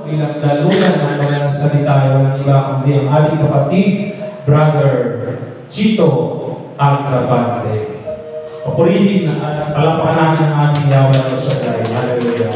Bilang daluyan ng kanyang salita ay walang iba kundi ang ating kapatid, Brother Chito Agrabante. Papurihin na at palapakan natin ang ating Yahweh El Shaddai. Hallelujah.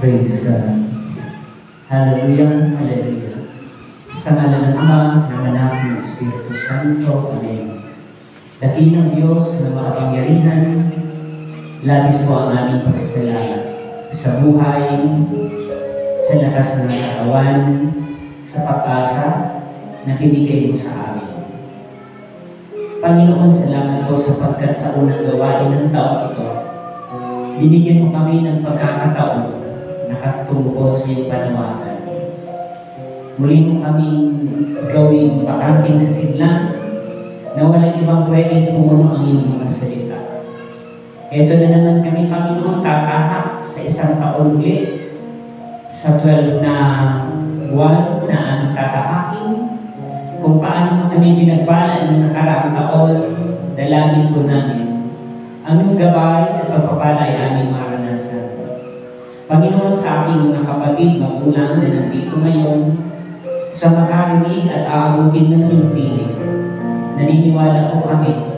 Praise God. Hallelujah, hallelujah. Sa ngalan ng Ama, ng Anak, ng Espiritu Santo. Amen. Dakilang Diyos na makapangyarihan, labis po ang aming pasasalamat sa buhay, sa lakas ng katawan, sa pag-asa na binigay mo sa amin. Panginoon, salamat po sapagkat sa unang gawain ng taong ito, binigyan mo kami ng pagkakataon nakatungkol sa iyong panawagan. Muli mo kaming gawing bakangking sa siglang na walang ibang pwedeng pumuno ang iyong mga salita. Ito na naman kami, Panginoon, tatahak sa isang taon ulit, sa 12 na buwan na aming tatahakin. Kung paano kami binagpala ng nakaraang taon, dalangin ko namin ang iyong gabay at pagpapala ay aming maranasan. Panginoon, sa aking mga kapatid, magulang na nandito ngayon, sa makarinig at aabutin ng iyong tinig, naniniwala po kami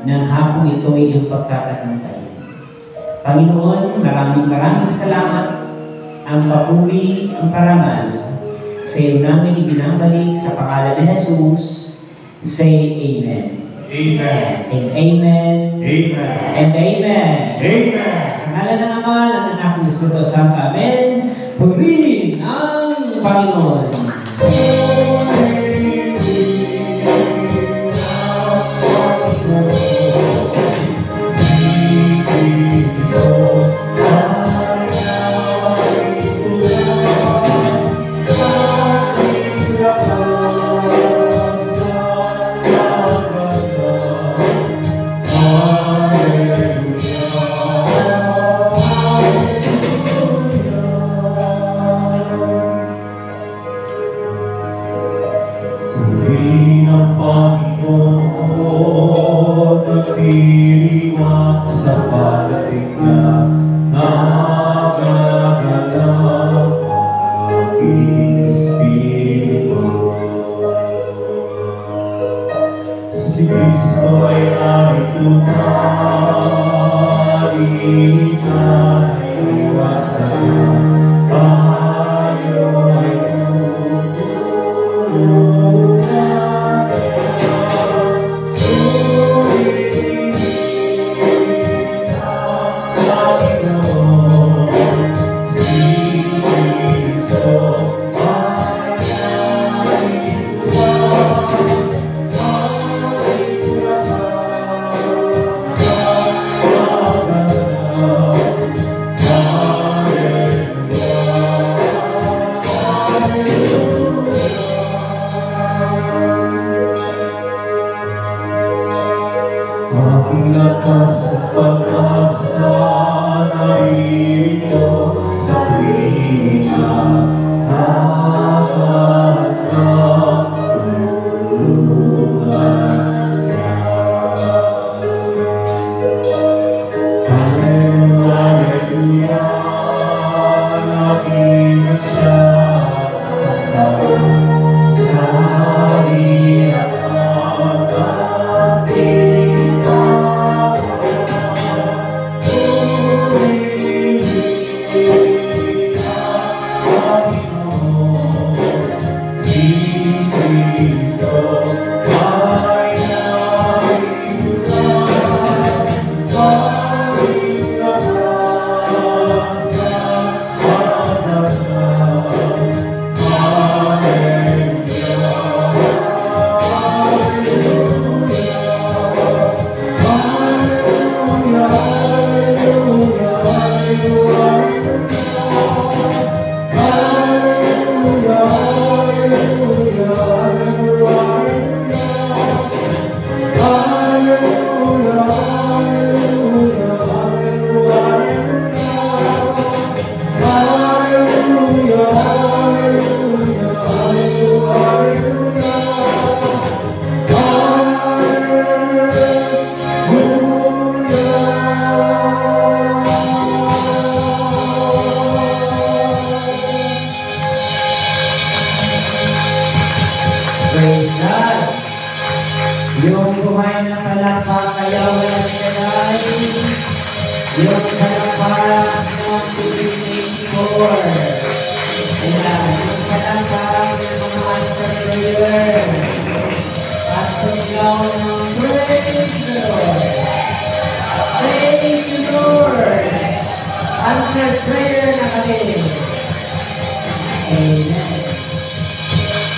ng hapong ito ay iyong pagtatagumpayan. Panginoon, maraming salamat. Ang papuri, ang parangal, sa iyo namin ibinabalik sa pangalan ni Jesus. Say Amen. Amen. And Amen. Amen. And Amen. Amen. Sa ngalan ng Ama, ng Anak, ng Espiritu Santo. Amen. Purihin ang Panginoon.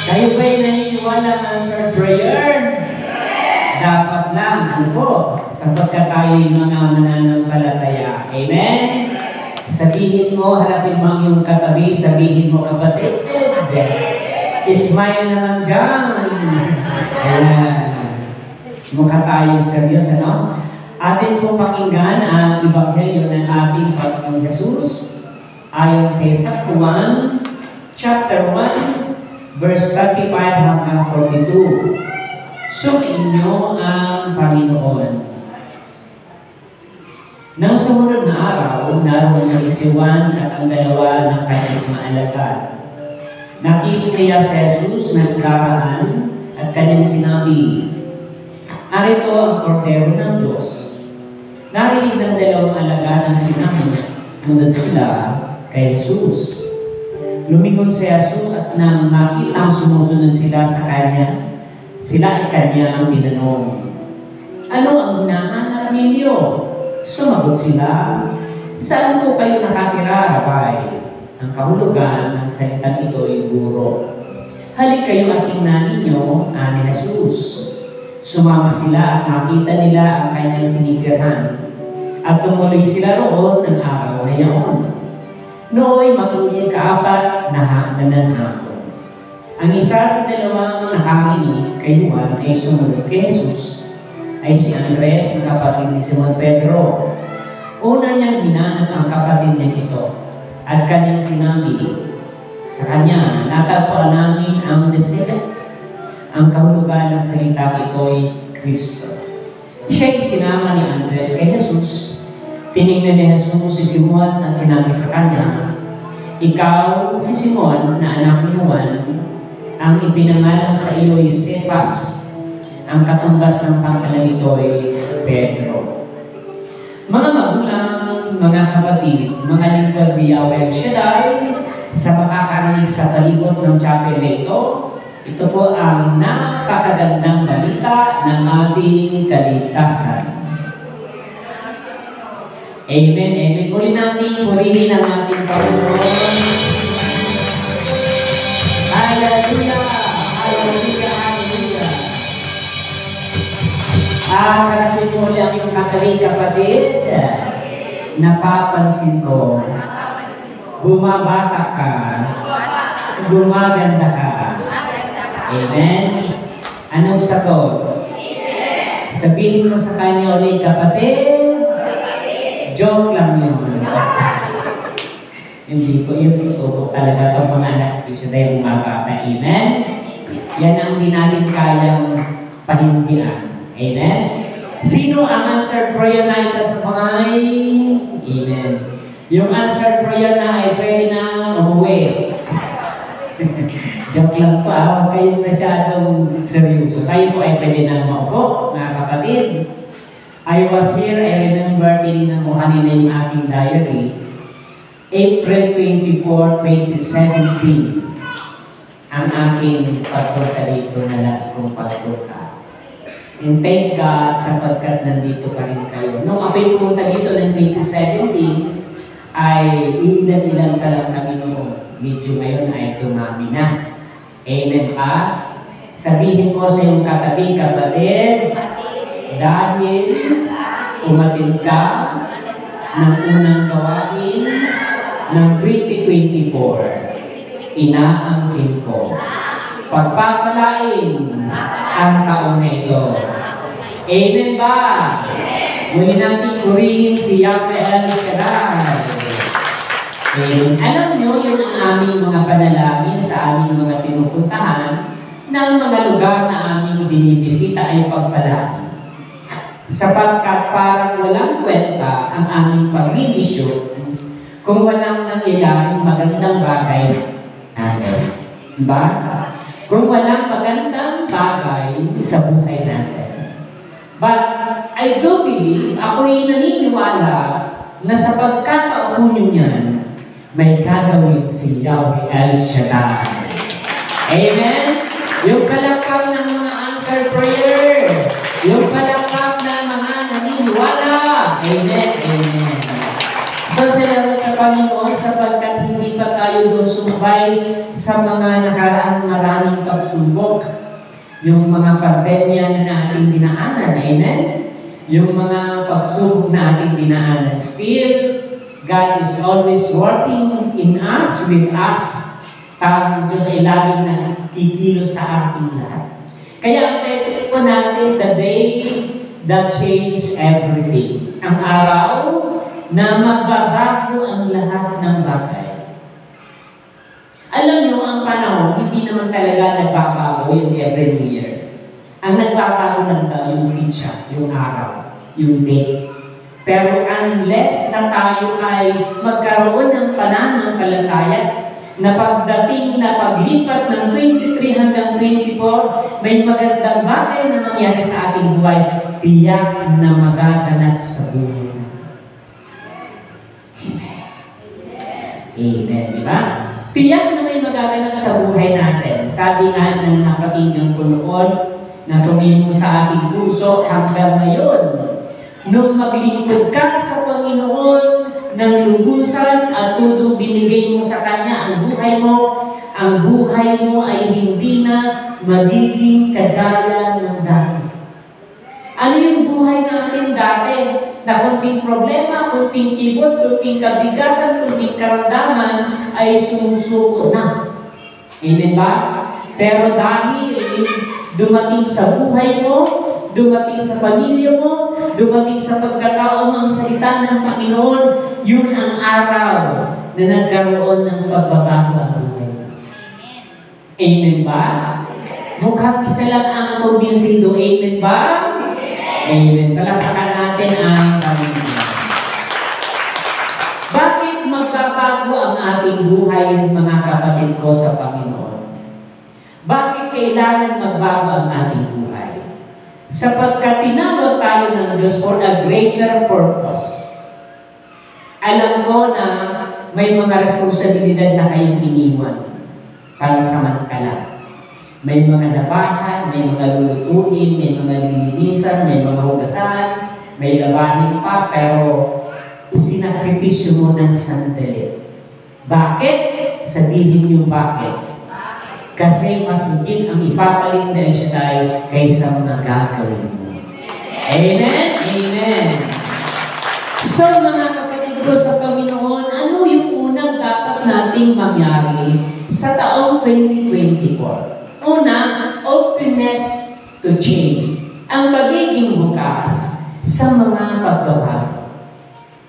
Kayo ba'y naniniwala ng answered prayer? Dapat lang, ano po, sapagkat tayo'y mga mananampalataya. Amen? Sabihin mo, harapin mo ang iyong katabi, sabihin mo, kapatid, smile naman dyan. Ayan. Mukha tayong serious, ano? Atin pong pakinggan ang Ebanghelyo ng ating Panginoong Jesus ayon kay San Juan, chapter 1, verse 35 hanggang 42. Suriin niyo ang Panginoon. Nang sumunod na araw, naroon ng si Juan at ang dalawa ng kanyang mga alagad. Nakikita niya si Jesus nagkaraan at kanyang sinabi, "Narito ang kordero ng Diyos." Narinig ng dalawang alagad ang sinabi niya. Munod sila kay Jesus. Lumingon si Jesus at nang makitang sumusunod sila sa kanya, sila ay kanyang tinanong, "Ano ang hinahanap ninyo?" Sumagot sila, "Saan po kayo nakatira, Rabay?" Ang kahulugan ng salitang ito ay guro. "Halik kayo at tingnan ninyo," ani Jesus. Sumama sila at nakita nila ang kanyang tinitirhan. At tumuloy sila roon ng araw na iyon. Nooy matuloy kaapat na nananhapon. Ang isa sa dalawang nakarinig kay Juan ay sumunod kay Jesus, ay si Andres, ang kapatid ni Simon Pedro. Una niyang hinanap ang kapatid niya ito at kanyang sinabi sa kanya, "Natagpuan namin ang Mesias." Ang kahulugan ng salita ito ay Kristo. Siya'y sinama ni Andres kay Jesus. Tinignan ni Jesus si Simon at sinabi sa kanya, "Ikaw si Simon na anak ni Juan, ang ipinangalan sa iyo ay Cephas. Ang katumbas ng pangalan nito ay Pedro." Mga magulang, mga kapatid, mga lingkod ni Yahweh Shaddai, sa makakarinig sa palibot ng chapel na ito po ang napakagandang balita ng ating kaligtasan. Amen, amen. Muli natin purihin ang ating Panginoon. Hallelujah! Hallelujah! Hallelujah! Karapin mo ulit ang iyong kapatid. Napapansin ko, bumabata ka, gumaganda ka. Amen? Anong sagot? Sabihin mo sa kanya ulit, kapatid. Joke lang yun. Hindi po, yung totoo talaga pag mga anak iso tayo bumabata. Amen? Yan ang di natin kayang pahindihan. Amen? Sino ang answered prayer na ito sa pangay? Amen. Yung answered prayer na ay pwede na umuwi. Joke lang po, huwag kayo masyadong seryoso. Kayo po ay pwede na maupo, mga kapatid. I was here, I remember tinignan mo kanina yung ating diary. April 24, 2017. Ang aking pagpunta dito na last kong pagpunta. And thank God sapagkat nandito pa rin kayo. Nung ako'y pumunta dito ng 2017, ay ilan-ilan ka lang kami noon. Medyo ngayon ay tumami na. Amen pa? Sabihin mo sa iyong katabi, kapatid, dahil umatin ka ng unang gawain ng 2024, inaangkin ko. Pagpapalain ang taon na ito. Amen ba? Muli natin purihin si Yahweh El Shaddai. Alam nyo, yun ang aming mga panalangin sa aming mga pinupuntahan ng mga lugar na aming binibisita ay pagpalain. Sapagkat parang walang kwenta ang aming pag-imisyon kung walang nangyayaring magandang bagay sa natin. Diba? Kung walang magandang bagay sa buhay natin. But I do believe, ako'y naniniwala na sa pagkakaupo nyo yan, may gagawin si Yahweh El Shaddai. Amen? Yung palakpak ng mga answered prayer. Yung palakpak ng mga naniniwala. Amen? Amen. So, salamat sa Panginoon sapagkat hindi pa tayo doon sumabay sa mga nakaraang maraming pagsubok. Yung mga pandemya na ating dinaanan. Amen? Yung mga pagsubok na ating dinaanan. Still, God is always working in us, with us. Ang Diyos ay laging nakikilos sa ating lahat. Kaya ang title po natin, The Day that changed everything. Ang araw na magbabago ang lahat ng bagay. Alam nyo, ang panahon, hindi naman talaga nagbabago yung every New Year. Ang nagbabago lang daw yung pitsa, yung araw, yung date. Pero unless na tayo ay magkaroon ng pananampalataya na pagdating na paglipat ng 23 hanggang 24, may magandang bagay na nangyari sa ating buhay, tiyak na magaganap sa buhay natin. Amen. Amen, di ba? Tiyak na may magaganap sa buhay natin. Sabi nga ng napakinggan ko noon, na tumimo sa ating puso hanggang ngayon. Nung maglingkod ka sa Panginoon ng lubusan at tudong binigay mo sa Kanya ang buhay mo ay hindi na magiging kagaya ng dati. Ano yung buhay natin dati? Na kunting problema, kunting kibot, kunting kabigatan, kunting karamdaman ay sumusuko na. Amen ba? Pero dahil dumating sa buhay mo, dumating sa pamilya mo, dumating sa pagkatao ng salita ng Panginoon, yun ang araw na nagkaroon ng pagbabago ang buhay. Amen ba? Mukhang isa lang ang kumbinsido. Amen ba? Amen. Palakpakan natin ang Panginoon. Bakit magbabago ang ating buhay, mga kapatid ko sa Panginoon? Bakit kailangan magbago ang ating buhay? Sapagkat tinawag tayo ng Diyos for a greater purpose. Alam ko na may mga responsibilidad na kayong iniwan pansamantala. May mga labahan, may mga lulutuin, may mga lilinisan, may mga hugasan, may labahin pa, pero isinakripisyo mo ng sandali. Bakit? Sabihin niyo bakit? Kasi mas higit ang ipapaling na siya tayo kaysa mga gagawin mo. Amen? Amen. So mga kapatid ko sa Panginoon, ano yung unang dapat nating mangyari sa taong 2024? Una, openness to change. Ang pagiging bukas sa mga pagbabago.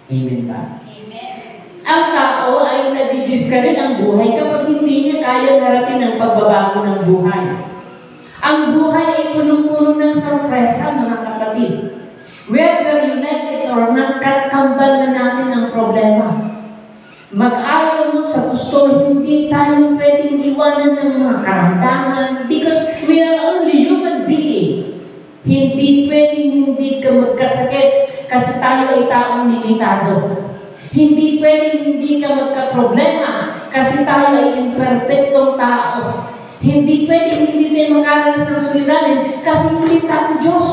Amen ba? Ang tao ay nadidiscourage ang buhay kapag hindi niya kaya harapin ang pagbabago ng buhay. Ang buhay ay punong-puno ng sorpresa, mga kapatid. Whether you like it or not, kakambal na natin ang problema. Mag-ayaw mo sa gusto, hindi tayo pwedeng iwanan ng mga karamdaman because we are only human being. Hindi pwedeng hindi ka magkasakit kasi tayo ay taong limitado. Hindi pwedeng hindi ka magka-problema kasi tayo ay imperfectong tao. Hindi pwedeng hindi tayo makaranas ng suliranin kasi hindi tayo Diyos.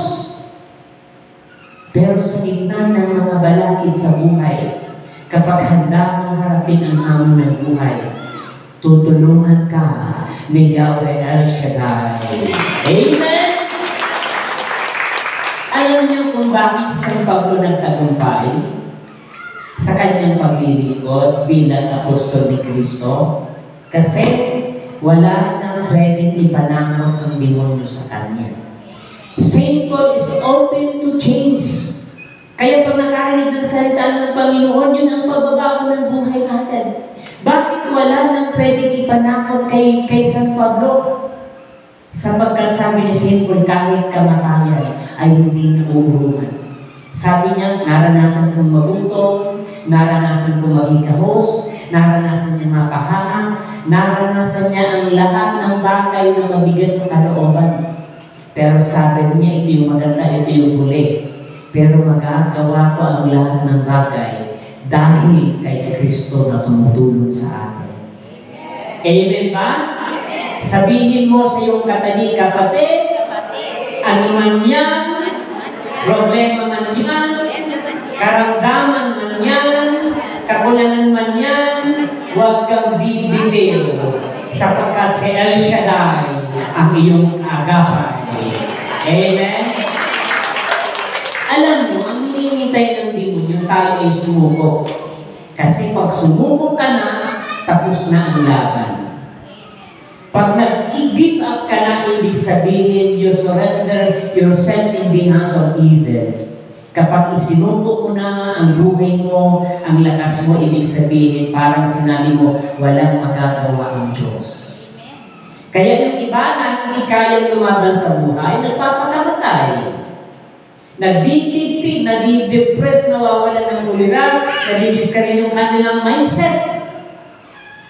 Pero sa gitna ng mga balakid sa buhay, kapag handa mong harapin ang hamon ng buhay, tutulungan ka ni Yahweh El Shaddai. Amen! Alam niyo kung bakit San Pablo nagtagumpay sa kanyang paglilingkod bilang apostol ni Kristo? Kasi wala nang pwedeng ipanakot ang demonyo sa kanya. Saint Paul is open to change. Kaya pag nakarinig ng salita ng Panginoon, yun ang pagbabago ng buhay natin. Bakit wala nang pwedeng ipanakot kay San Pablo? Sapagkat sabi ni Saint Paul, kahit kamatayan ay hindi nauurungan. Sabi niya, naranasan kong magutom, naranasan kong maging kahos, naranasan niya mapahamak, naranasan niya ang lahat ng bagay na mabigat sa kalooban. Pero sabi niya, ito yung maganda, ito yung huli. Pero magagawa ko ang lahat ng bagay dahil kay Kristo na tumutulong sa akin. Amen ba? Sabihin mo sa iyong kapatid, ano man yan, problema man yan, karamdaman man yan, kakulangan man yan, huwag kang bibitiw sapagkat si El Shaddai ang iyong agapay. Amen? Alam mo, ang hinihintay ng demonyo, tayo ay sumuko. Kasi pag sumuko ka na, tapos na ang laban. Pag i-give up ka na, ibig sabihin, you surrender yourself in the hands of evil. Kapag isinuko mo na ang buhay mo, ang lakas mo, ibig sabihin, parang sinabi mo, walang magagawa ang Diyos. Kaya yung iba na hindi kayang lumaban sa buhay, nagpapakamatay. Nagdidiktig, nadidepress, nawawalan ng ulira, nadidiscourage yung kanilang mindset.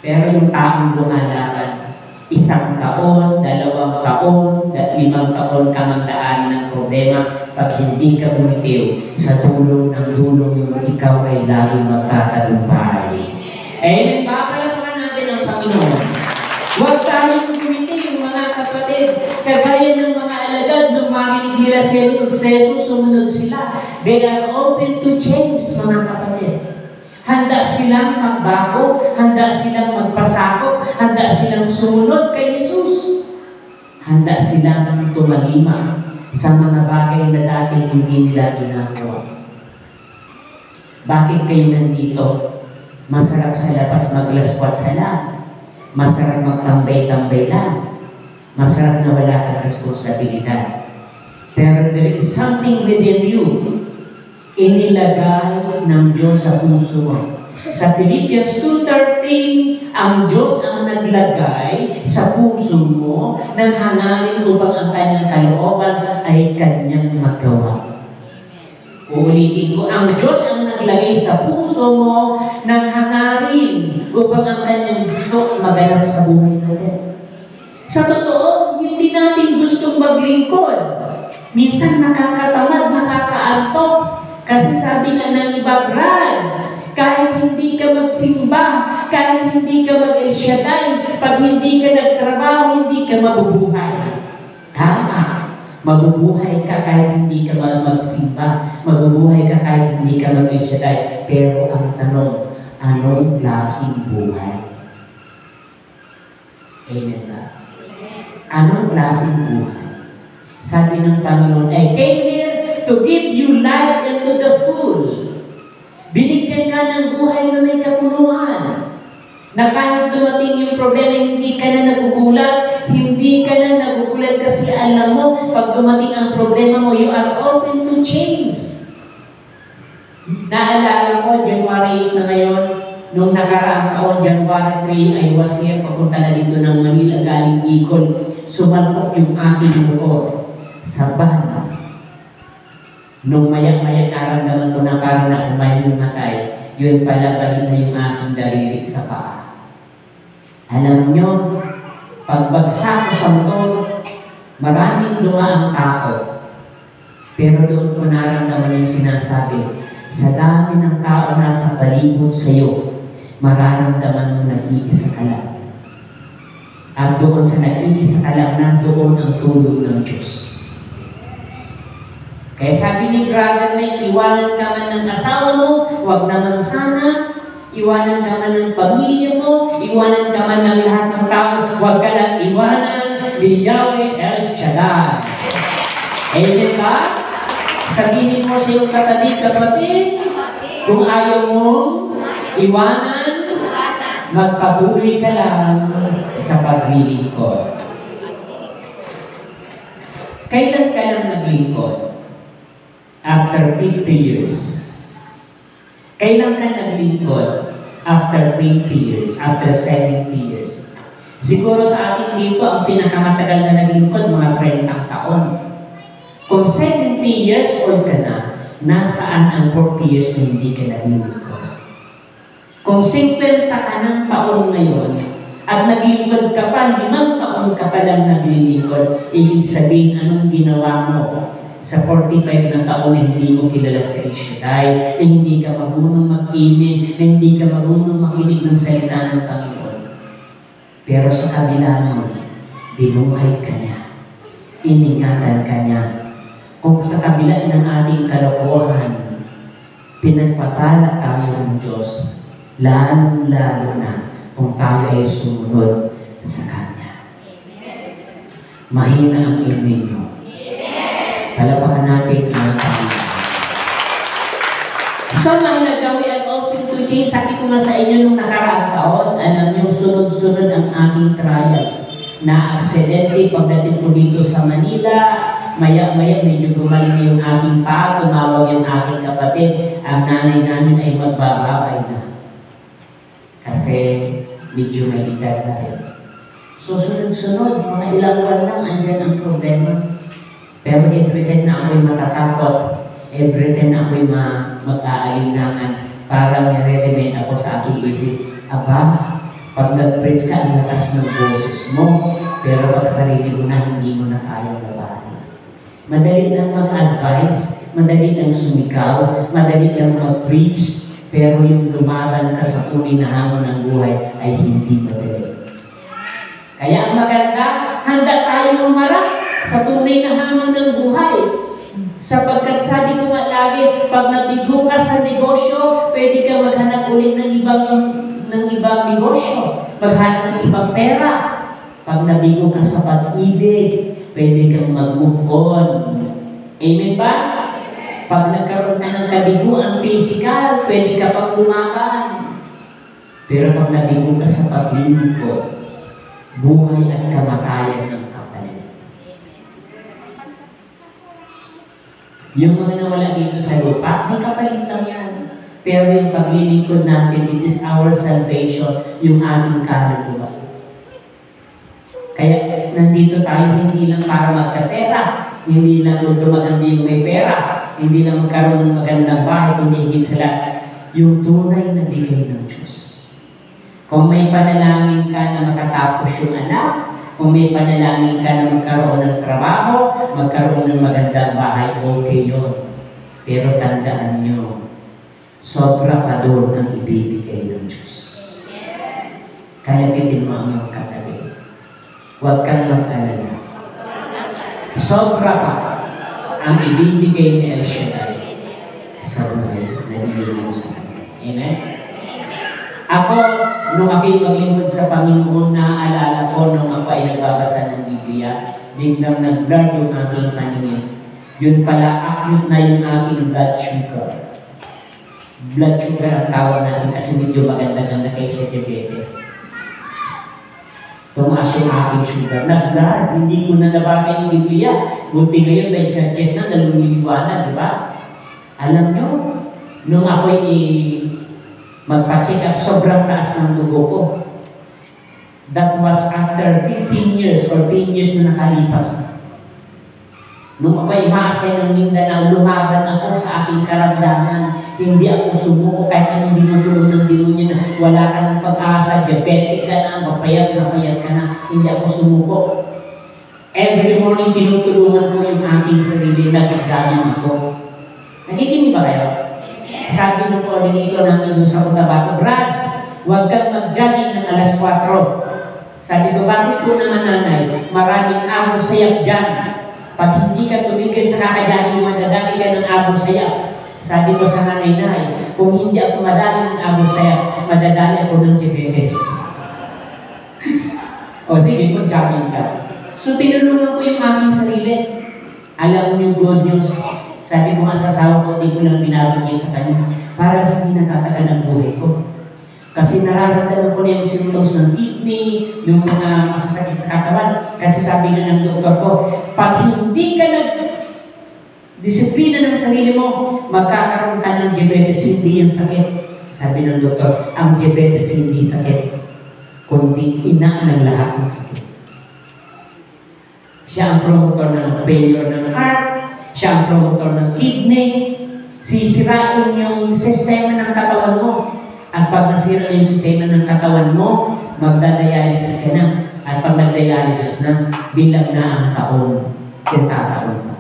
Pero yung taong lumalaban, 1 taon, 2 taon, 5 taon ka magdaan ng problema pag hindi ka bumitiw sa dulong ng dulong yung ikaw ay laging magtatagumpay. Amen. Papalapakan natin ang Panginoon. Huwag tayong bumitiw, mga kapatid. Kagaya ng mga alagad nung marinig nila sa Jesus, sumunod sila. They are open to change, mga kapatid. Handa silang magbago, handa silang magpasakop, handa silang sumunod kay Jesus. Handa silang tumalima sa mga bagay na dati hindi nila ginagawa. Bakit kayo nandito? Masarap sa labas maglaskwat sa lang. Masarap magtambay-tambay lang. Masarap na wala kang responsibilidad. Pero there is something within you. Inilagay ng Diyos sa puso mo. Sa Philippians 2:13, ang Diyos ang naglagay sa puso mo ng hangarin upang ang kanyang kalooban ay kanyang magawa. Uulitin ko, ang Diyos ang naglagay sa puso mo ng hangarin upang ang kanyang gusto maganap sa buhay natin. Sa totoo, hindi natin gustong maglingkod. Minsan nakakatamad, nakakaantok. Kasi sabi nga ng iba, Brad, kahit hindi ka magsimba, kahit hindi ka mag-El Shaddai, pag hindi ka nagtrabaho, hindi ka mabubuhay. Tama. Mabubuhay ka kahit hindi ka magsimba. Mabubuhay ka kahit hindi ka mag-El Shaddai. Pero ang tanong, anong klaseng buhay? Amen ba? Anong klaseng buhay? Sabi ng Panginoon, I came here to give you life and to the full. Binigyan ka ng buhay na may kapunuan. Na kahit dumating yung problema, hindi ka na nagugulat. Hindi ka na nagugulat kasi alam mo, pag dumating ang problema mo, you are open to change. Naalala ko, January 8 na ngayon, nung nakaraang taon, January 3, I was here, papunta na dito ng Manila, galing Bicol. Sumalpok yung aking motor sa van. Nung maya-maya naramdaman ko na parang na mahimatay, yun pala balik na yung aking daliri sa paa. Alam nyo, pagbagsak ko sa motor, maraming dumaang tao. Pero doon ko naramdaman yung sinasabi, sa dami ng tao nasa palibot sa iyo, mararamdaman mo nag-iisa ka lang. At doon sa nag-iisa ka lang, nandoon ang tulong ng Diyos. Kaya sabi ni Brother Mike, iwanan ka man ng asawa mo, huwag naman sana. Iwanan ka man ng pamilya mo, iwanan ka man ng lahat ng tao, huwag ka lang iwanan ni Yahweh El Shaddai. Amen ba? Sabihin mo sa iyong kapatid, kung ayaw mong iwanan, magpatuloy ka lang sa paglilingkod. Kailan ka lang naglingkod? After 50 years. Kailan ka naglingkod? After 20 years. After 70 years. Siguro sa atin dito, ang pinakamatagal na naglingkod, mga 30 taon. Kung 70 years old ka na, nasaan ang 40 years na hindi ka naglingkod? Kung 50 ka ng taon ngayon, at naglingkod ka pa, 5 taon ka pa lang naglingkod, ibig sabihin, anong ginawa mo? Sa 45 na taon na hindi mo kilala sa El Shaddai, na hindi ka marunong mag-amen, na hindi ka marunong makinig ng salita ng Panginoon. Pero sa kabila mo, binuhay ka niya. Iningatan ka niya. Kung sa kabila ng ating kalokohan, pinagpapala tayo ng Diyos, lalong-lalo na kung tayo ay sumunod sa Kanya. Mahina ang amen nyo. Palapakan natin ang Panginoon. So, mahalaga, we are open to change. Sabi ko nga sa inyo nung nakaraang taon, alam niyo, sunod-sunod ang aking trials. na aksidente pagdating ko dito sa Manila. Maya-maya medyo gumaling yung aking paa, tumawag yung aking kapatid. Ang nanay namin ay magbababay na. Kasi medyo may edad na rin. So sunod-sunod, mga ilang buwan lang, andyan ang problema. Pero everytime na ako'y matatakot, everytime na ako'y mag-aalinlangan, parang nire-remind ako sa aking isip, aba, pag nag-preach ka, ang lakas ng boses mo, pero pag sarili mo na, hindi mo na kayang labanan. Madali lang mag-advise, madali lang sumigaw, madali lang mag-preach, pero yung lumaban ka sa tunay na hamon ng buhay ay hindi madali. Kaya ang maganda, handa tayo umarap sa tunay na hamon ng buhay. Sapagkat sabi ko nga lagi, pag nabigo ka sa negosyo, pwede ka maghanap ulit ng ibang negosyo, maghanap ng ibang pera. Pag nabigo ka sa pag-ibig, pwede kang mag-move on. Amen ba? Pag nagkaroon ka ng kabiguan physical, pwede ka pang lumaban. Pero pag nabigo ka sa pag-lingkod, buhay at kamatayan ng kapalit. Yung mga nawala dito sa lupa, may kapalit lang yan. Pero yung paglilingkod natin, it is our salvation, yung ating kaluluwa. Kaya nandito tayo hindi lang para magkapera, hindi lang maganda yung may pera, hindi lang magkaroon ng magandang bahay, kundi higit sa lahat, yung tunay na bigay ng Diyos. Kung may panalangin ka na makatapos yung anak, kung may panalangin ka na magkaroon ng trabaho, magkaroon ng magandang bahay, okay yun. Pero tandaan nyo, sobra pa doon ang ibibigay ng Diyos. Kalapitin mo ang iyong katabi. Huwag kang mag-alala. Sobra pa ang ibibigay ni El Shaddai sa buhay na binigay mo sa kanya. Amen? Ako, nung ako'y maglingkod sa Panginoon, naaalala ko nung ako ay nagbabasa ng Biblia, biglang nag-blur yung aking paningin. Yun pala, acute na yung aking blood sugar. Blood sugar ang tawag natin kasi medyo maganda-ganda kay sa diabetes. Tumaas yung aking sugar. Nag-blur, hindi ko na nabasa yung Biblia. Buti ngayon may gadget na naluliliwanag, di ba? Alam nyo, nung ako'y magpa-check up, sobrang taas ng dugo ko. That was after 15 years or 10 years na nakalipas na. Nung ako'y maasay ng Mindanao, lumaban ako sa aking karamdaman. Hindi ako sumuko kahit anong binutulong ng demonyo na wala ka ng pag-asa, diabetic ka na, mapayat ka na. Hindi ako sumuko. Every morning, tinutulungan ko yung aking sarili, nag-jogging ako. Nakikinig ba kayo? Sabi ng coordinator namin doon sa Cotabato, Brad, huwag kang mag-jogging ng alas 4. Sabi ko, bakit po naman nanay? Maraming amo sayak dyan. Pag hindi ka tumigil sa kakajaging, madadali ka ng amo sayak. Sabi ko sa nanay, kung hindi ako madali ng amo sayak, madadali ako ng diabetes. O sige, mag-jogging ka. So tinulungan ko yung aking sarili. Alam niyo good news. Sabi ko nga sa asawa ko, hindi ko lang binabagyan sa kanya para hindi natatagal ang buhay ko. Kasi nararamdaman ko na yung symptoms ng kidney, yung mga masasakit sa katawan. Kasi sabi nga ng doktor ko, pag hindi ka nag-disiplina ng sarili mo, magkakaroon ka ng diabetes, hindi yan sakit. Sabi ng doktor, ang diabetes hindi sakit, kundi ina ng lahat ng sakit. Siya ang promotor ng failure ng heart, siya ang promotor ng kidney, sisirain yung sistema ng katawan mo. At pag nasira yung sistema ng katawan mo, magdadialysis ka na. At pag nagdialysis na, bilang na ang taon, tataon pa.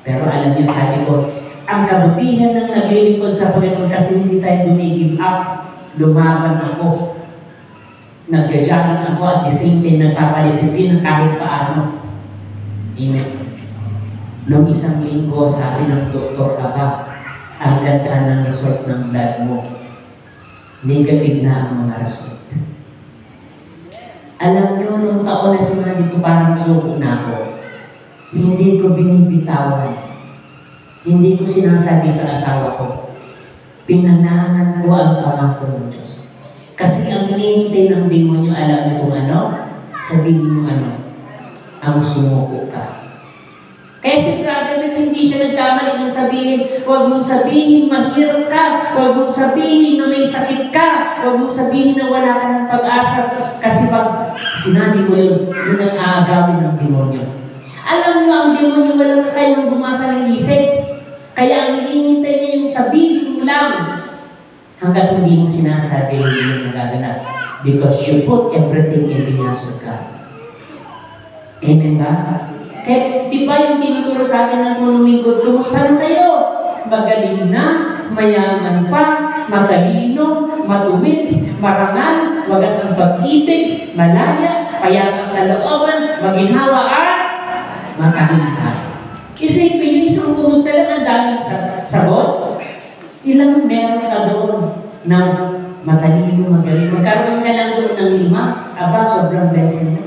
Pero alam niyo, sabi ko, ang kabutihan ng naglilingkod sa Panginoon kasi hindi tayo gumigive up, lumaban ako. Nagja-jogging ako at the same time nagpapadisiplina kahit paano. Amen. Noong isang linggo, sabi ng doktor, ang ganda ng result ng blood mo. Negative na ang mga result. Alam nyo, nung taon na sinabi ko parang suko na ako, hindi ko binibitawan. Hindi ko sinasabi sa asawa ko. Pinanangan ko ang pangako ng Diyos. Kasi ang hinihintay ng demonyo, alam niyo kung ano? sabihin mo ang sumuko ka. Kaya si Brother Mick, hindi siya nagkamali ng sabihin, huwag mong sabihin mahirap ka, huwag mong sabihin na may sakit ka, huwag mong sabihin na wala ka ng pag-asa, kasi pag sinabi mo yun ang aagawin ng demonyo. Alam nyo, ang demonyo walang kakayang bumasa ng isip, kaya ang hinihintay niya yung sabihin mo lang, hanggat hindi mo sinasabi, hindi mo nagaganap, because you put everything in the hands of God. Amen ba? Kaya, di ba yung tinuturo sa akin ng punong lingkod, kumusta na kayo? Magaling na, mayaman pa, matalino, matuwid, marangal, wagas ang pag-ibig, malaya, payapang kalooban, maginhawa at matalinhaw. Isipin niyo, isang kumusta lang ang daming sagot? Ilang meron ka doon na matalino, magaling. Magkaroon ka lang doon ng 5, aba, sobrang blessing na.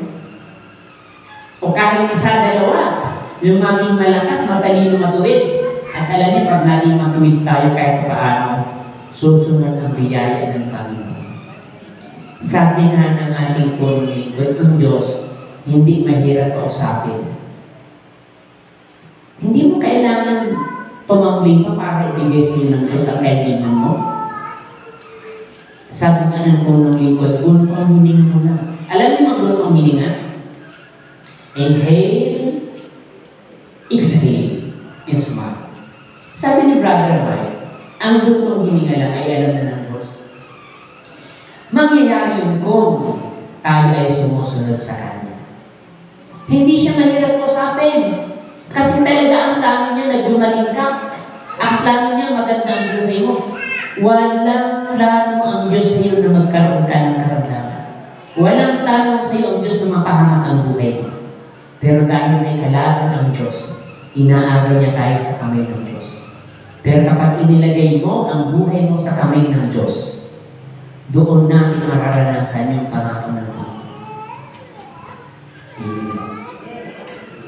O kahit isa, 2, yung maging malakas, matalino, matuwid. At alam niyo, pag naging matuwid tayo kahit paano, susunod ang biyaya ng Panginoon. Sabi nga ng ating punong lingkod, ang Diyos, hindi mahirap kausapin. Hindi mo kailangan tumambling pa para ibigay sa'yo ng Diyos ang kailangan mo. Sabi nga ng punong lingkod, buntong hininga mo na. Alam niyo magbuntong hininga? Inhale, exhale, and smile. Sabi ni Brother Mike, ang buntong hininga lang ay alam na ng Diyos. Mangyayari yun kung tayo ay sumusunod sa Kanya. Hindi siya mahirap po sa atin. Kasi talaga ang plano niya na gumaling ka. Ang plano niya maganda ang buhay mo. Walang plano ang Diyos sa iyo na magkaroon ka ng karamdaman. Walang plano sa iyo ang Diyos na mapahamak ang buhay mo. Pero dahil may kalaban ang Diyos, inaaral niya tayo sa kamay ng Diyos. Pero kapag inilagay mo ang buhay mo sa kamay ng Diyos, doon natin mararanasan yung pangako ng Diyos.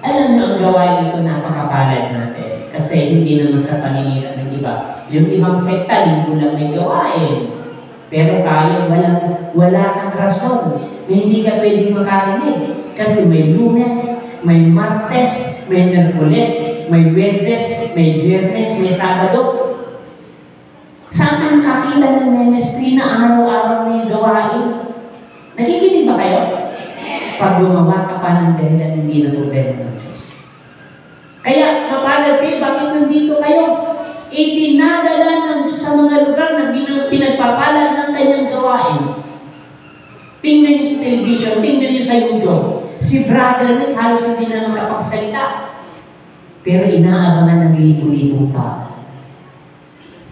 Alam niyo, ang gawain ito napakapalad natin. Kasi hindi naman sa paninira ng iba. Yung ibang sekta, linggo lang may gawain. Pero tayo, wala kang rason na hindi ka pwedeng makarinig. Kasi may Lunes, may Martes, may Merkules, may Webes, may Biyernes, may Sabado. Saan ka nakakita ng ministry na araw-araw may gawain? Nakikinig ba kayo? Pag gumawa ka pa ng dahilan, hindi na problema ng Diyos. Kaya, mapalad kayo, bakit nandito kayo? Itinadala ng Diyos sa mga lugar na pinagpapalad ng kanyang gawain. Tingnan niyo sa television, tingnan niyo sa YouTube. Si Brother Nick halos hindi na makapagsalita. Pero inaabangan ng libo-libong tao.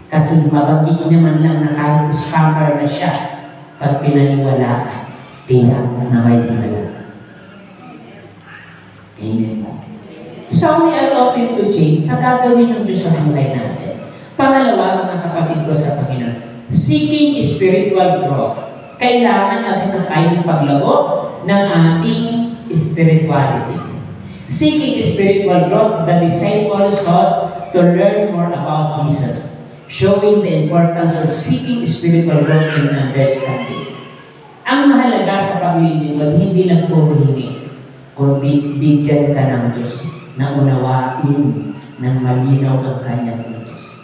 Kasi mabanggit niya man lang na kahit scammer na siya, pag pinaniwala, tiyak na may dinala. Amen po. So we are open to change sa gagawin ng Diyos sa buhay natin. Pangalawa, mga kapatid ko sa Panginoon, seeking spiritual growth. Kailangan maghanap tayo ng paglago ng ating spirituality. Seeking spiritual growth, the disciples sought to learn more about Jesus, showing the importance of seeking spiritual growth and understanding. Ang mahalaga sa paglilingkod, hindi lang puro hingi, kundi bigyan ka ng Diyos na unawain ng malinaw ang kanyang utos.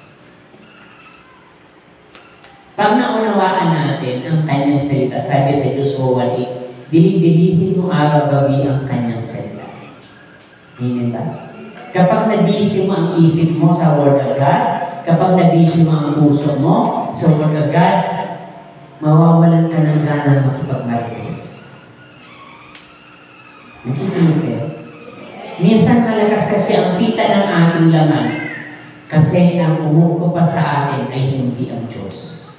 Pag naunawaan natin ang kanyang salita, sabi sa Joshua 1:8, dinidilihin mo araw-gabi ang kanyang salita. Amen ba? Kapag nabisi mo ang isip mo sa Word of God, kapag nabisi mo ang puso mo sa Word of God, mawawalan ka ng gana makipagmarites. Nakikinig kayo? Minsan malakas kasi ang pita ng ating laman kasi ang umuko pa sa atin ay hindi ang Diyos.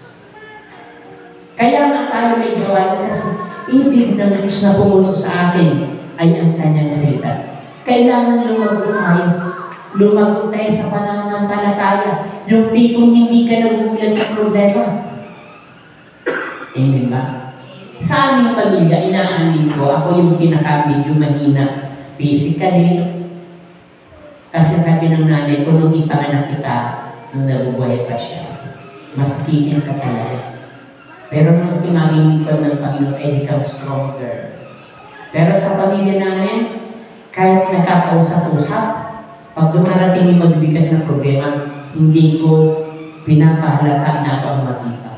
Kaya nga tayo may gawain kasi ibig ng Diyos na pumunod sa atin ay ang kanyang salita. Kailangan lumago tayo. Lumago tayo sa pananampalataya. Yung tipong hindi ka nagugulat sa problema. Amen ba? Sa aming pamilya, inaamin ko, ako yung pinaka-medyo mahina physically. Kasi sabi ng nanay ko, nung ipanganak kita, nung nabubuhay pa siya, mas kikin ka talaga. Pero nung pinalingkod ng Panginoon, I become stronger. Pero sa pamilya namin, kahit nagkakausap-usap, pag dumarating yung magbigat na problema, hindi ko pinapahalata na ako ang makita.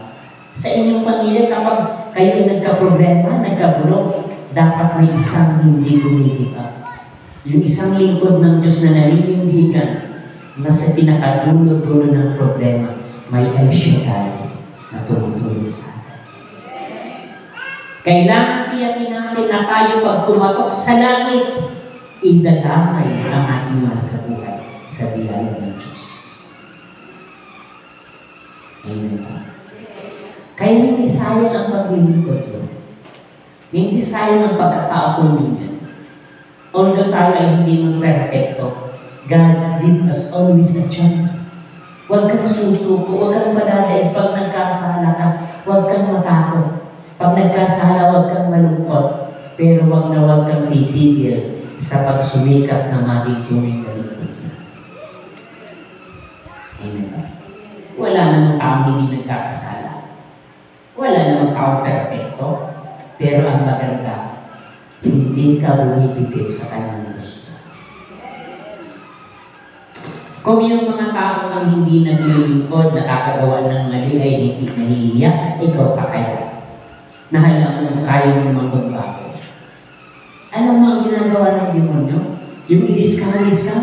Sa inyong pamilya, kapag kayo ay nagka-problema, nagka-bulok, dapat may isang hindi kumikita. Yung isang lingkod ng Diyos na naninindigan na sa pinakadulo-dulo ng problema, may El Shaddai na tumutulong sa atin. Kailangan tiyakin natin na tayo pag kumatok sa langit, idadamay ang ating mahal sa buhay sa biyaya ng Diyos. Amen ba? Kaya hindi sayang ang paglilingkod mo. Hindi sayang ang pagkataon ninyo. Although tayo ay hindi man perfecto, God give us always a chance. Huwag kang susuko, huwag kang madadaig pag nagkasala ka, huwag kang matakot. Pag nagkasala, huwag kang malungkot, pero huwag na huwag kang titigil sa pagsumikap na maging tunay na lingkod niya. Amen ba? Wala namang taong hindi nagkakasala. Wala namang taong perfecto, pero ang maganda, hindi ka bumibitiw sa kanyang gusto. Kung yung mga tao ang hindi naglilingkod, nakakagawa ng mali ay hindi nahihiya, ikaw pa kaya. Nahala mo kaya mo namang magbago. Alam mo ang ginagawa ng demonyo? Yung i-discourage ka.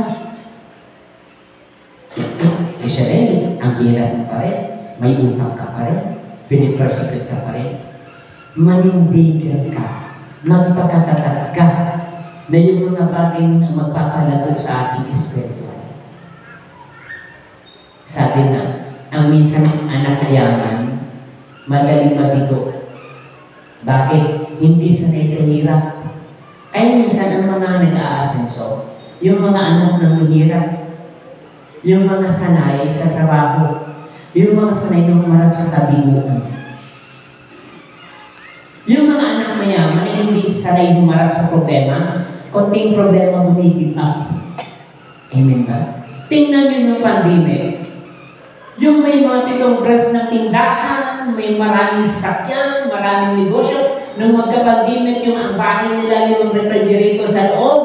Siya rin, ang hirap mo pa rin, may utang ka pa rin, pinipersecute ka pa rin. Manindigan ka, magpakatatag ka, na yung mga bagay na magpapalago sa ating espiritu. Sabi na, ang minsan anak yaman, madaling mabigo. Bakit? Hindi sanay sa hirap. Kaya minsan ang mga nag-aasenso, yung mga anak ng mahirap, yung mga sanay sa trabaho, yung mga sanay na humarap sa kabiguan. Yung mga anak mayaman na hindi sanay humarap sa problema, konting problema bumigit up. Amen ba? Tingnan nyo ng pandemic. Yung may mga pitong dress ng tindahan, may maraming sasakyan, maraming negosyo. Nung magka-pandemic, yung ang bahay nila, yung refrigerator sa loob,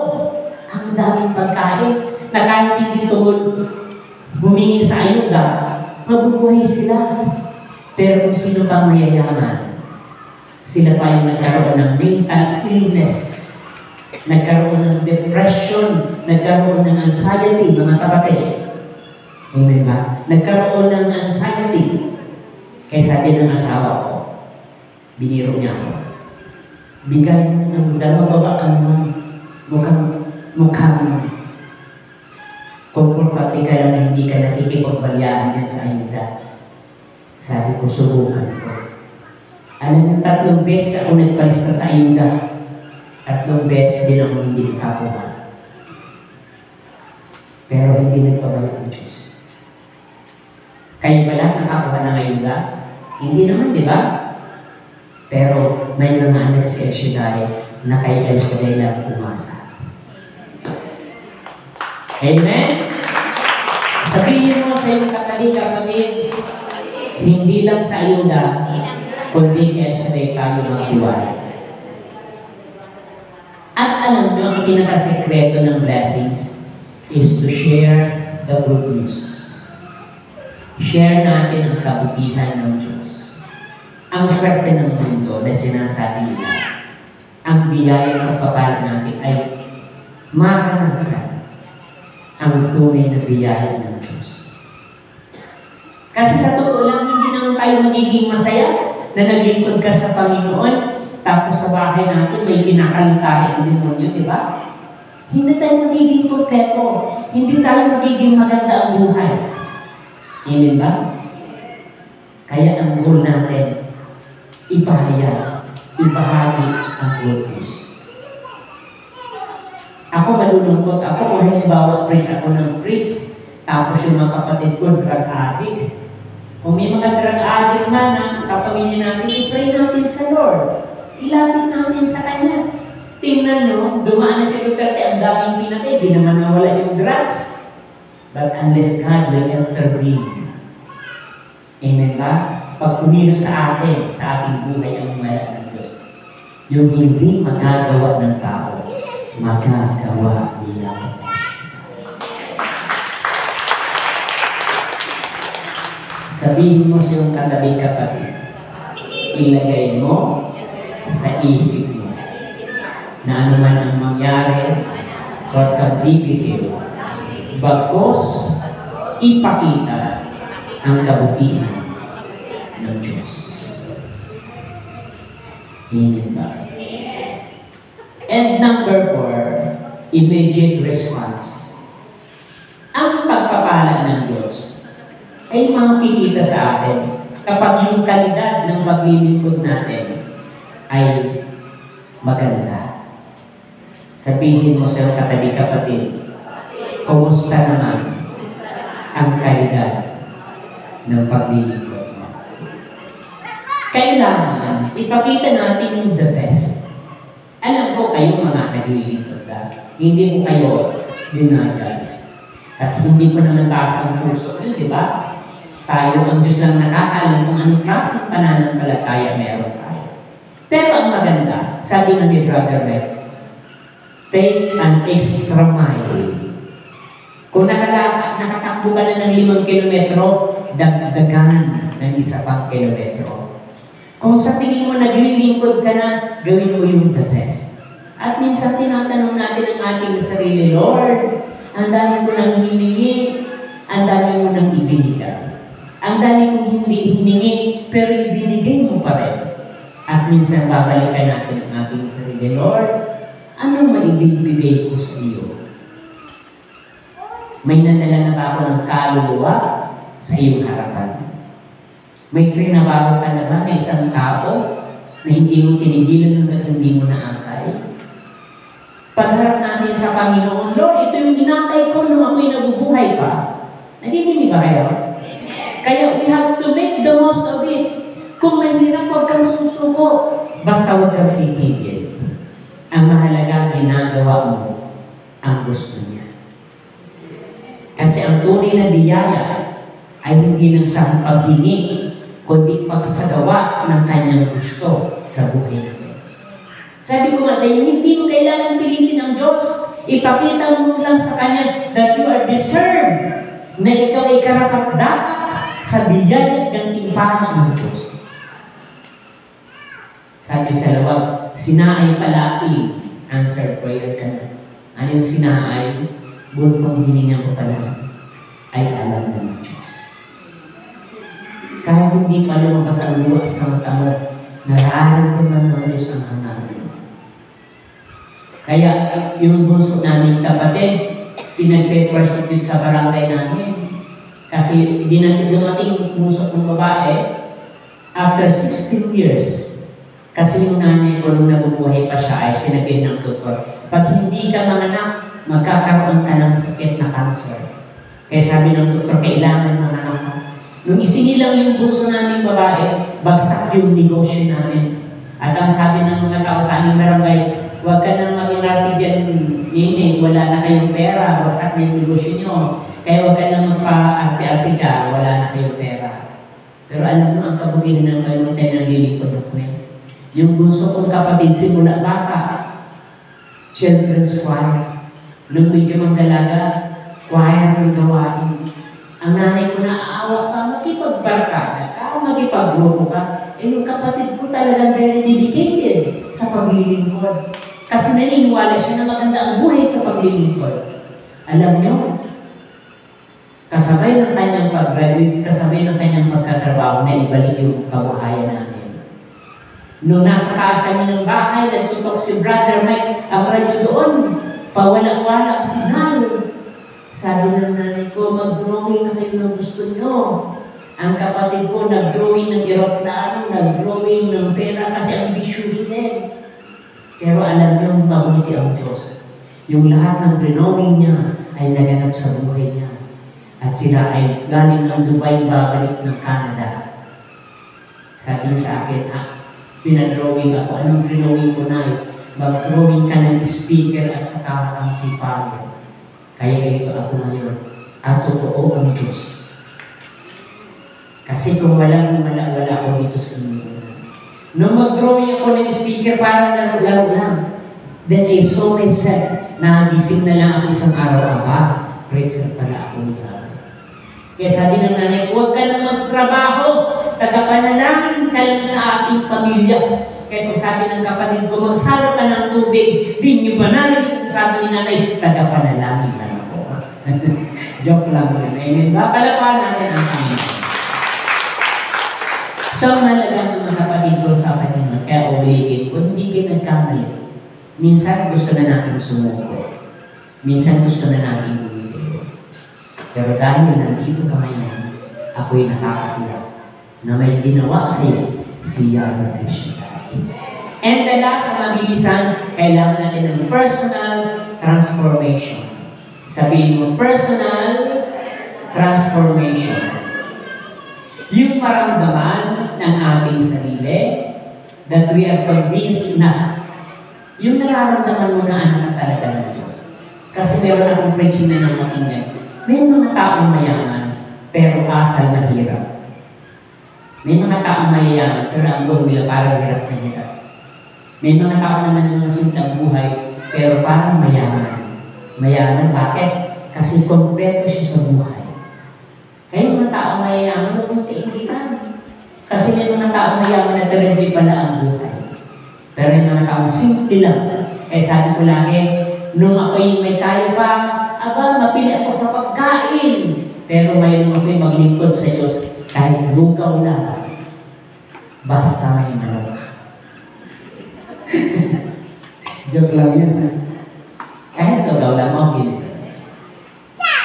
ang daming pagkain, na kahit hindi humingi sa ayuda, mabubuhay sila. Pero kung sino pang mayayaman, sila pa yung nagkaroon ng mental illness, nagkaroon ng depression, nagkaroon ng anxiety, mga kapatid. Amen ba? Nagkaroon ng anxiety. Kaya sabi ng asawa ko, biniro niya ako, bigay mo ng mababa ka naman. Mukhang komportable ka lang na hindi ka nakikipagbalyaan yan sa ayuda. Sabi ko, subukan ko. Alam mo, 3 beses ako nagpalista sa ayuda. 3 beses din ako hindi nakakuha. Pero hindi nagpabaya ang Diyos. Kayo ba lang nakakuha ng ayuda? Hindi naman, di ba? Pero may mga anak si El Shaddai na kay El Shaddai lang umasa. Amen? Sabihin mo sa iyong kapatid, hindi lang sa ayuda, kundi kay El Shaddai tayo magtiwala. At alam nyo, ang pinakasekreto ng blessings is to share the good news. Share natin ang kabutihan ng Diyos. Ang swerte ng mundo na sinasabi nila, ang biyaya ng pagpapala natin ay maranasan ang tunay na biyaya ng Diyos. Kasi sa totoo lang, hindi naman tayo magiging masaya na naglingkod ka sa Panginoon, tapos sa bahay natin may kinakalintahin ang demonyo, di ba? Hindi tayo magiging kompleto. Hindi tayo magiging maganda ang buhay. Amen ba? Kaya ang goal natin, ibahagi ang good news. Ako malulungkot ako kung halimbawa praise ako ng praise, tapos yung mga kapatid ko drug addict. Kung may mga drug addict man na kapamilya natin, i-pray natin sa Lord. Ilapit natin sa Kanya. Tingnan nyo, dumaan na si Duterte, ang daming pinatay, di naman nawala yung drugs. But unless God will intervene, amen ba? Pag tumino sa atin, sa ating buhay ang himala ng Diyos, Yung hindi magagawa ng tao, magagawa nila. Sabihin mo sa iyong katabing kapatid, ilagay mo sa isip mo na anuman ang mangyari, huwag kang bibitiw, bagkos ipakita ang kabutihan ng Diyos. Amen ba? And number 4, immediate response. Ang pagpapala ng Diyos ay makikita sa atin kapag yung kalidad ng paglilingkod natin ay maganda. Sabihin mo sa katabi kapatid, kumusta naman ang kalidad ng paglilingkod mo? Kailangan ipakita natin yung the best. Alam ko kayong mga naglilingkod na hindi ko kayo dinajudge. Kasi hindi ko naman taas ang puso nyo, di ba? Tayo, ang Diyos lang nakakalam kung anong klaseng pananampalataya meron tayo. Pero ang maganda, sabi ng ni Brother Red, take an extra mile. Kung nakatakbo ka na ng 5 kilometro, dagdagan ng 1 pang kilometro. Kung sa tingin mo naglilingkod ka na, gawin mo yung the best. At minsan tinatanong natin ang ating sarili, Lord, ang dami ko nang hiningi, ang dami mo nang ibinigay. Ang dami kong hindi hiningi, pero ibinigay mo pa rin. At minsan babalikan natin ang ating sarili, Lord, anong maibibigay ko sa iyo? May nadala na ba ako ng kaluluwa sa iyong harapan? May trinabaho ka na ba na isang tao na hindi mo tinigilan hanggang hindi mo naangkay? Pagharap natin sa Panginoon, Lord, ito yung ginakay ko nung ako'y nabubuhay pa. Nagiginig ba kayo? Kaya we have to make the most of it. Kung mahirap, huwag kang susuko. Basta huwag kang titigil. Ang mahalaga, ginagawa mo ang gusto niya. Kasi ang tunay na biyaya ay hindi lang sa paghingi, kundi pagsagawa ng kanyang gusto sa buhay natin. Sabi ko nga sa iyo, hindi mo kailangan pilitin ang Diyos. Ipakita mo lang sa Kanya that you are deserved, na ikaw ay karapat-dapat sa biyaya at gantimpala ng Diyos. Sabi sa lawag, sinaay palagi, answer prayer ka na. Ano yung sinaay? Buntong hininga ko pala ay alam ng Diyos. Kahit hindi pa lumabas ang luwas ng mata mo, nararamdaman ng Diyos ang hanapin. Kaya yung bunso namin kapatid, pinagpe-persecute sa barangay namin. Kasi hindi natin dumating yung bunso ng babae after 16 years. Kasi yung nanay ko nung nabubuhay pa siya ay sinabihin ng doktor, pag hindi ka manganak, magkakaroon ka ng sakit na cancer. Kaya sabi ng doktor, kailangan manganak ka. Nung isinilang yung bunso namin babae, bagsak yung negosyo namin. At ang sabi ng mga tao sa aming barangay, huwag ka nang mag-inarte dyan, nini, wala na kayong pera, bagsak na yung negosyo nyo. Kaya huwag ka nang magpa-arte-arte ka, wala na kayong pera. Pero alam mo, ang kabutihan ng kayong nalilipod ng kwento. Yung bunso kong kapatid, simula bata, children's choir. Nung medyo magdalaga, choir yung gawain. Ang nanay ko na aawa ka, makipagbarkada ka, makipagrupo ka. Yung kapatid ko talagang very dedicated sa paglilingkod. Kasi naniniwala siya na maganda ang buhay sa paglilingkod. Alam niyo, kasabay ng kanyang pag-graduate, kasabay ng kanyang pagkatrabaho na ibalik yung kabuhayan namin. Nung nasa taas kami ng bahay, nagtutok si Brother Mike, ang radyo doon, pawalang-walang signal. Sabi ng nanay ko, mag-drawing na kayo ng gusto nyo. Ang kapatid ko, nag-drawing ng aeroplano, nag-drawing ng pera kasi ambitious din. Pero alam niyo, mabuti ang Diyos. Yung lahat ng drawing niya ay naganap sa buhay niya. At sila ay galing ng Dubai, babalik ng Canada. Sabi niya sa akin, pinadrawing ako. Anong drawing ko na? Mag-drawing ka ng speaker at saka amplifier. Kaya ito ako ngayon. At totoo ang Diyos. Kasi kung wala ako dito sa inyo. Nung mag-drawing ako ng speaker, para laro lang. Then I saw myself, nagising na lang ako isang araw, preacher pala ako niya. Kaya sabi ng nanay, huwag ka na magtrabaho, tagapanalangin ka lang sa ating pamilya. Kaya kung sabi ng kapatid ko, magsalo ka ng tubig, di nyo ba narinig ang sabi ni nanay, tagapanalangin lang ako. Joke lang yun. Amen. Palapahan natin ang pamilya. So, ang halaga ng mga kapatid ko sa kanya, kaya ulitin ko, hindi kayo nagkamali. Minsan gusto na natin sumuko. Minsan gusto na natin bumibig. Pero dahil nandito ka ngayon, ako'y nakakakilala na may ginawa sa iyo si Yahweh El Shaddai. And the last, sa mabilisan, kailangan natin ng personal transformation. Sabihin mo, personal transformation. Yung maramdaman ng ating sarili that we are convinced na yung nararamdaman mo na anak talaga ng Diyos. Kasi meron akong preaching na nakakinggan. May mga taong mayaman, pero asal na hirap. May mga taong mayayaman, pero ang buhay nila parang hirap na hirap. May mga tao naman ng mga simpleng buhay, pero parang mayaman. Mayaman, bakit? Kasi kompleto siya sa buhay. Kaya mga taong mayayaman, huwag mong kaibigan. Kasi may mga taong mayaman na terrible pala ang buhay. Pero yung mga taong simple lang. Kaya sabi ko lagi, nung ako'y may kaya pa, mapili ako sa pagkain. Pero mayroon ako'y maglingkod sa Diyos kahit lugaw lang. Basta may manok. Joke lang yun. Kahit lugaw lang, mapili.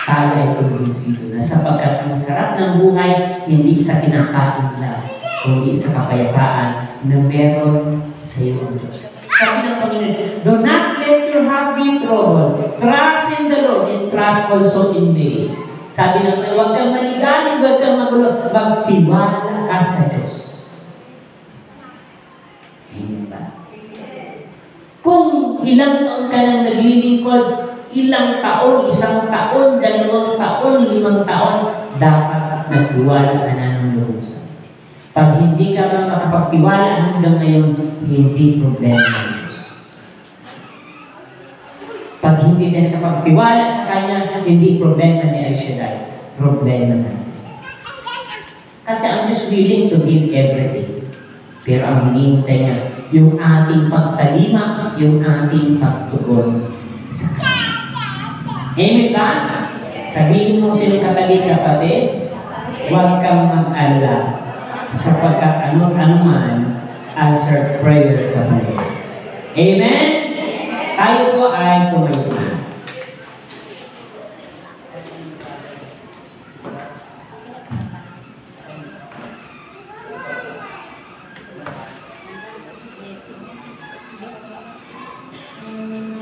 Tayo ay kumbinsido na sapagkat ang sarap ng buhay hindi sa kinakain lang, kundi sa kapayapaan na meron sa iyo ang Diyos. Sabi ng Panginoon, do not let your heart be troubled. Trust in the Lord and trust also in me. Sabi ng Panginoon, huwag kang manigaling, huwag kang magulo, magtiwala ka sa Diyos. Amen ba? Kung ilang taon ka nang naglilingkod, ilang taon, 1 taon, 2 taon, 5 taon, dapat nagtiwala ka na ng lubusan. Pag hindi ka ba makapagtiwala hanggang ngayon, hindi problema ng Diyos. Pag hindi ka nakapagtiwala sa Kanya, hindi problema ni El Shaddai. Problema natin. Kasi ang Diyos willing to give everything. Pero ang hinihintay niya, yung ating pagtalima, yung ating pagtugon sa Kanya. Amen ba? Sabihin mo sila katabi, kapatid, huwag kang mag-alala sapagkat anuman answered prayer kapatid. Amen? Tayo po ay tumayo.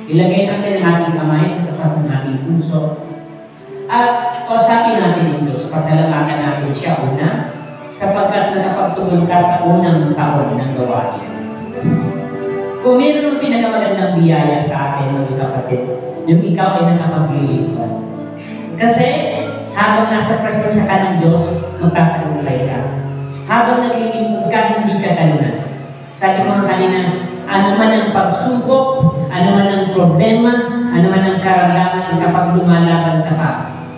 Ilagay natin ang ating kamay sa tapat ng ating puso. At kausapin natin ang Diyos. Pasalamatan natin siya una, sapagkat nakapagtugon ka sa unang taon ng gawain. Kung meron ng pinakamagandang biyaya sa atin, mga kapatid, yung ikaw ay nakapaglilingkod. Kasi, habang nasa presensya ka ng Diyos, magtatagumpay ka. Habang naglilingkod ka, hindi ka talunan. Sabi ko nga kanina, ano man ang pagsubok, ano man ang problema, ano man ang karamdaman, kapag lumalaban ka pa,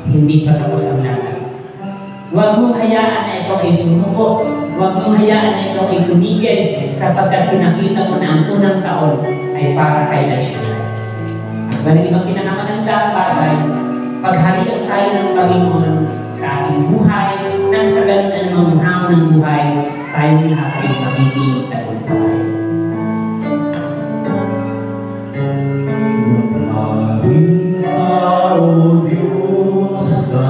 hindi pa tapos ang laban. Huwag mong hayaan na ikaw ay sumuko. Huwag mong hayaan na ikaw ay tumigil sapagkat pinakita mo na ang unang taon ay para kay El Shaddai. At balik ibang pinakamagandang bagay, pagharian tayo ng Panginoon sa ating buhay, nang sa ganun na namang hamon ng buhay, tayo lahat ay magiging tagumpay. O Diyos sa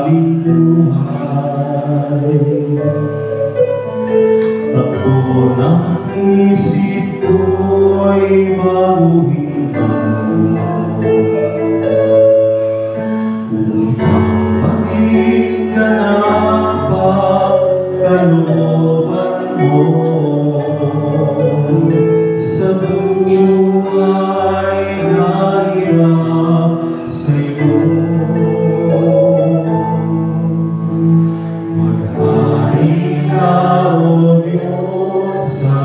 aming buhay, ako ng isip ko'y mabuhin mo, upang maging ganapang kalooban mo sa buhay na hirap sa'yo. Maghari ka, O Diyos, sa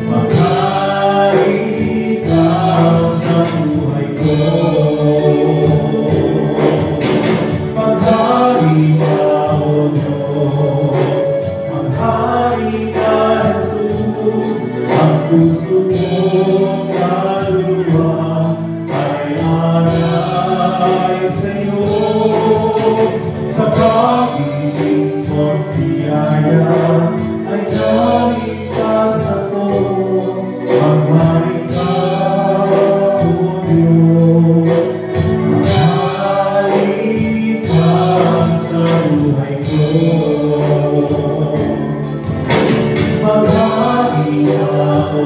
maghari ka sa buhay ko. Maghari ka, O Diyos, maghari ka, Jesus. Ang puso mong kaluluwa ay alay sa'yo. Sa pag-ibig mo't biyaya ay nalikas ako. Maghari ka, O Diyos, maghari ka sa buhay ko. Maghari ka, O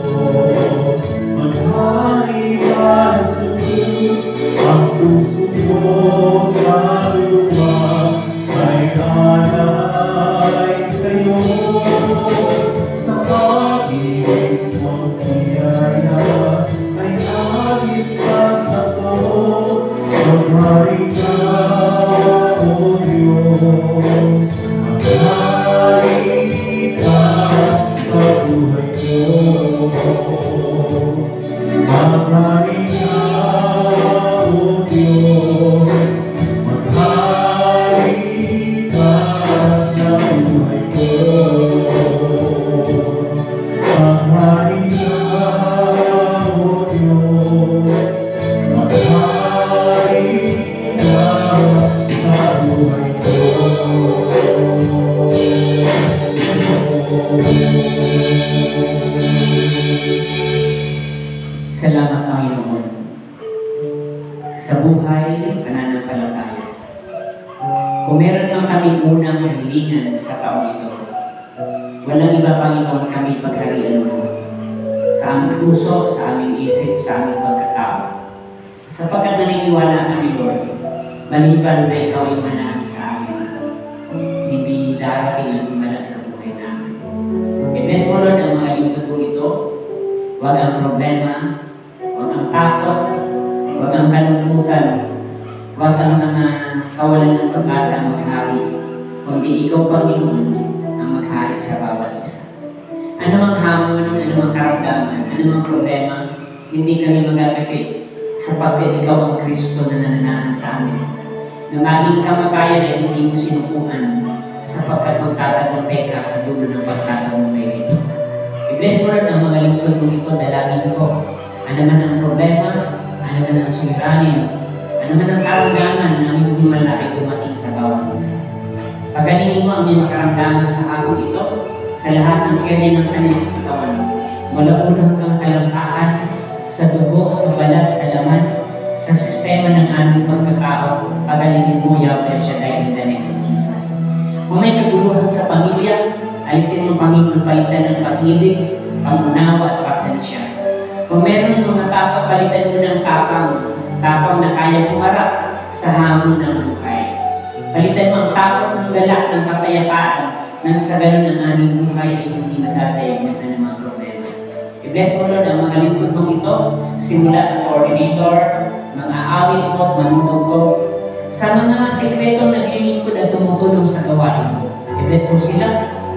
Diyos, maghari ka, Jesus. Ang puso mo kaluluwa ay alay sa'yo. Sa pag-ibig mo't biyaya ay naligtas ako. Maghari ka, O Diyos, maghari ka sa buhay ko. Maghari ka, O Diyos, maghari ka sa buhay ko. Maghari ka, O Diyos, maghari ka sa buhay ko. Salamat, Panginoon, sa buhay pananampalataya. Kung meron lang kami unang kahilingan sa taong ito, walang iba, Panginoon, kami pagharian mo sa aming puso, sa aming isip, sa aming pagkatao. Sapagkat naniniwala kami, Lord, maliban na ikaw ay manang sa amin, hindi darating ang himala sa buhay namin. I-bless mo, Lord, ang mga lingkod mo ito. Huwag ang problema, huwag ang takot, huwag ang kalungkutan, huwag ang mga kawalan ng pag-asa ang maghari, kundi ikaw, Panginoon, ang maghari sa bawat isa. Anumang hamon, anumang karamdaman, anumang problema, hindi kami magagapi sapagkat ikaw ang Kristo na nananahan sa amin. Na maging kamatayan ay hindi mo sinukuhan sapagkat magtatagumpay ka sa dulo ng pagtatagumpay nito. I-bless mo rin ang mga lingkod mo ito, dalangin ko. Ano man ang problema, ano man ang suliranin, ano man ang karamdaman na aming himala ay dumating sa bawat isa. Pagalingin mo ang iyong karamdaman sa hapon ito, sa lahat ng area ng kanilang katawan, mula ulo hanggang kalampaan, sa dugo, sa balat, sa laman, sa sistema ng aming pagkatao, pagalingin mo, Yahweh Shaddai, in the name of Jesus. Kung may kaguluhan sa pamilya, alisin mo, Panginoon, palitan ng pag-ibig, pangunawa at pasensya. Kung meron mga tapang, palitan mo ng tapang na kaya pumarap sa hamon ng buhay. Palitan mo ang tapang ng galak ng kapayapaan nang sa ganun ang aming buhay ay hindi matatayag ng anumang problema. I-bless mo, Lord, ang mga lingkod mong ito, simula sa coordinator, mga awit mo at manunugtog, sa mga sekretong naglilingkod at tumutulong sa gawain mo. I-bless mo sila.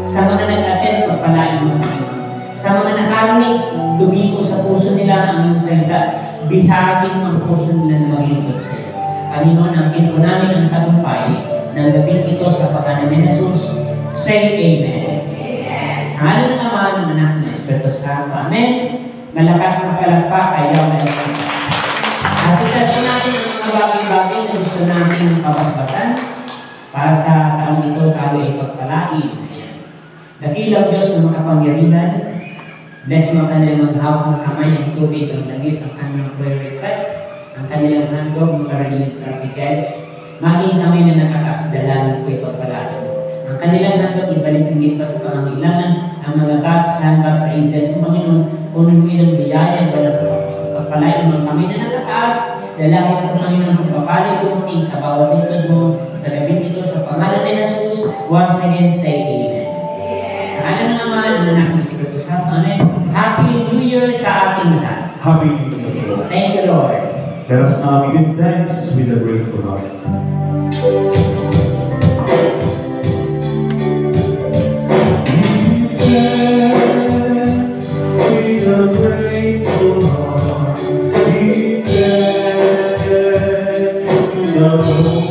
Sa mga nag-attend, pagpalain mo, Panginoon. Sa mga nakarinig, tumigo sa puso nila ang iyong salita. Bihagin mo ang puso nila na maglingkod sa iyo. Panginoon, ang pinto namin ang tagumpay ng gabing ito sa pangalan ni Jesus. Say Amen. Amen. Sa ngalan ng Ama, ng Anak, ng Espiritu Santo. Amen. Malakas na palakpak, ayaw na ito. At itasyo natin ang mga bagay-bagay na gusto natin pabasbasan para sa taong ito tayo ay pagpalain. Dakilang Diyos ng makapangyarihan, bless mo ang kanilang maghawak ng kamay, ang tubig, ang langis, ang kanilang prayer request, ang kanilang handog, mga karaniyan sa articles, maging kami na nakakasdalanan ko'y pagpalain. Ang kanilang handog, ibalik higit pa sa pangangailangan, ang mga bags, handbags sa invest mo, Panginoon, punin mo ng biyaya, pagpalain mo kami na nakataas, dalangin ko, Panginoon, pagpapalay dumating sa bawat lingkod mo, sa gabing ito, sa pangalan ni Jesus, once again, say Amen. Sa ngalan ng Ama, ng Anak, ng Espiritu Santo. Amen. Happy New Year sa ating lahat. Happy New Year. Thank you, Lord. Let us now give thanks with a grateful heart. Give thanks a grateful heart, we dance in the